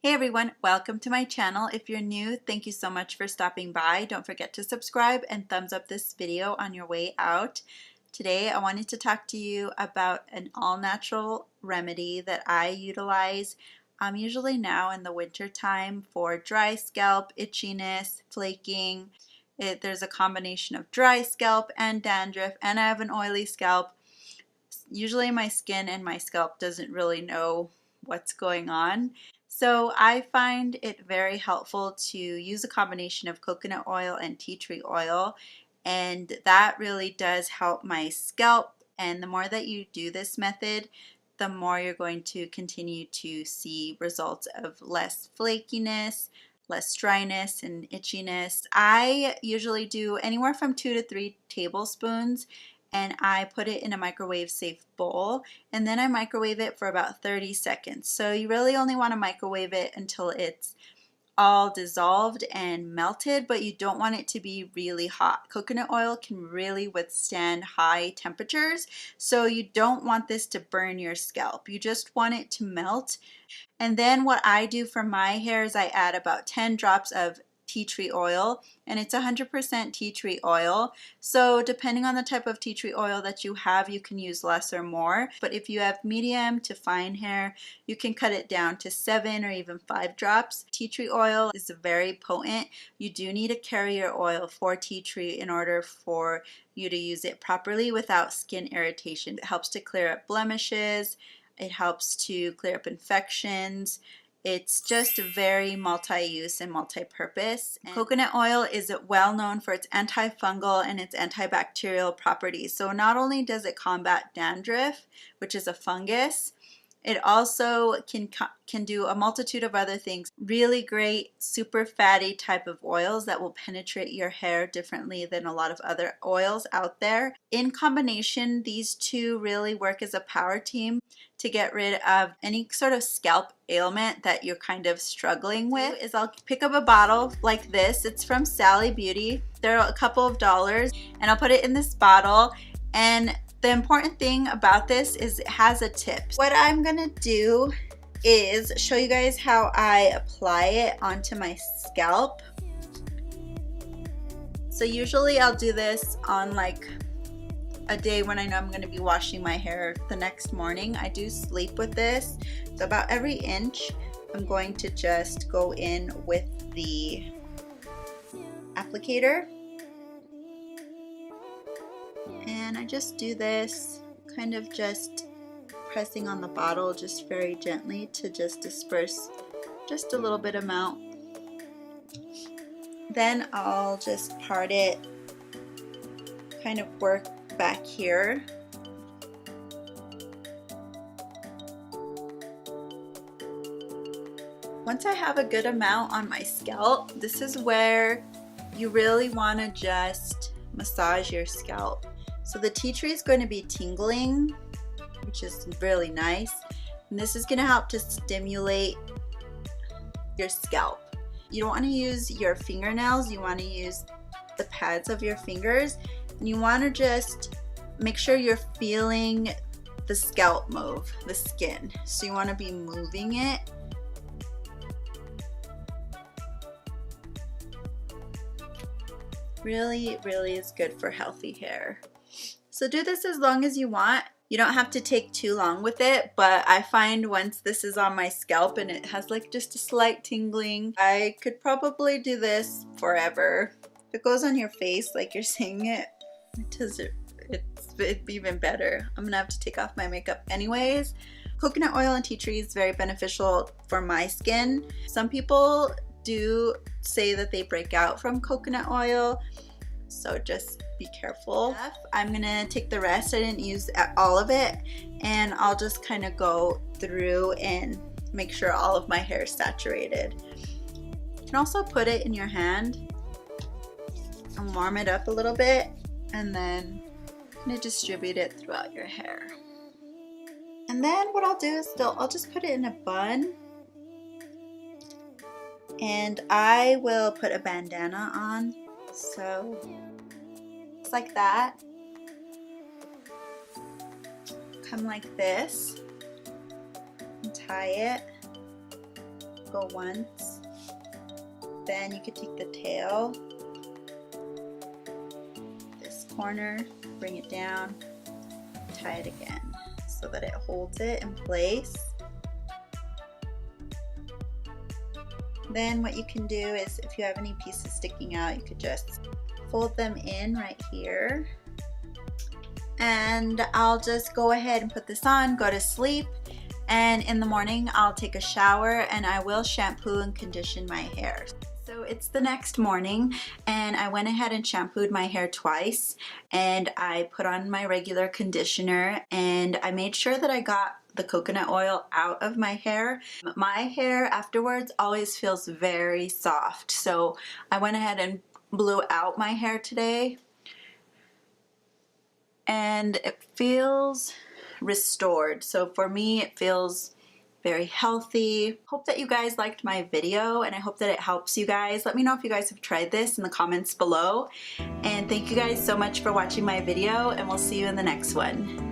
Hey everyone, welcome to my channel. If you're new, thank you so much for stopping by. Don't forget to subscribe and thumbs up this video on your way out. Today I wanted to talk to you about an all-natural remedy that I utilize usually now in the winter time for dry scalp, itchiness, flaking. There's a combination of dry scalp and dandruff, and I have an oily scalp. Usually my skin and my scalp doesn't really know what's going on. So I find it very helpful to use a combination of coconut oil and tea tree oil, and that really does help my scalp. And the more that you do this method, the more you're going to continue to see results of less flakiness, less dryness and itchiness. I usually do anywhere from 2 to 3 tablespoons, and I put it in a microwave safe bowl, and then I microwave it for about 30 seconds. So you really only want to microwave it until it's all dissolved and melted, but you don't want it to be really hot. Coconut oil can really withstand high temperatures, so you don't want this to burn your scalp. You just want it to melt. And then what I do for my hair is I add about 10 drops of tea tree oil, and it's 100% tea tree oil. So depending on the type of tea tree oil that you have, you can use less or more. But if you have medium to fine hair, you can cut it down to 7 or even 5 drops. Tea tree oil is very potent. You do need a carrier oil for tea tree in order for you to use it properly without skin irritation. It helps to clear up blemishes. It helps to clear up infections. It's just very multi-use and multi-purpose. Coconut oil is well known for its antifungal and its antibacterial properties. So not only does it combat dandruff, which is a fungus, it also can do a multitude of other things. Really great, super fatty type of oils that will penetrate your hair differently than a lot of other oils out there. In combination, these two really work as a power team to get rid of any sort of scalp ailment that you're kind of struggling with. Is I'll pick up a bottle like this. It's from Sally Beauty. They're a couple of dollars, and I'll put it in this bottle. And the important thing about this is it has a tip. What I'm gonna do is show you guys how I apply it onto my scalp. So usually I'll do this on like a day when I know I'm going to be washing my hair the next morning. I do sleep with this. So about every inch, I'm going to just go in with the applicator. And I just do this, kind of just pressing on the bottle just very gently to just disperse just a little bit amount. Then I'll just part it, kind of work back here. Once I have a good amount on my scalp, this is where you really want to just massage your scalp. So the tea tree is going to be tingling, which is really nice, and this is going to help to stimulate your scalp. You don't want to use your fingernails, you want to use the pads of your fingers, and you want to just make sure you're feeling the scalp move, the skin. So you want to be moving it. Really, really is good for healthy hair. So do this as long as you want. You don't have to take too long with it, but I find once this is on my scalp and it has like just a slight tingling, I could probably do this forever. If it goes on your face like you're seeing it, it's even better. I'm gonna have to take off my makeup anyways. Coconut oil and tea tree is very beneficial for my skin. Some people do say that they break out from coconut oil, so just be careful. I'm gonna take the rest. I didn't use all of it, and I'll just kind of go through and make sure all of my hair is saturated. You can also put it in your hand and warm it up a little bit, and then kind of distribute it throughout your hair. And then what I'll do is I'll just put it in a bun, and I will put a bandana on. So it's like that. Come like this, and tie it, go once. Then you could take the tail, this corner, bring it down, tie it again so that it holds it in place. Then what you can do is, if you have any pieces sticking out, you could just fold them in right here. And I'll just go ahead and put this on, go to sleep, and in the morning I'll take a shower and I will shampoo and condition my hair. So it's the next morning and I went ahead and shampooed my hair twice, and I put on my regular conditioner, and I made sure that I got the coconut oil out of my hair. My hair afterwards always feels very soft, so I went ahead and blew out my hair today, and it feels restored. So for me, it feels very healthy. Hope that you guys liked my video, and I hope that it helps you guys. Let me know if you guys have tried this in the comments below. And thank you guys so much for watching my video, and we'll see you in the next one.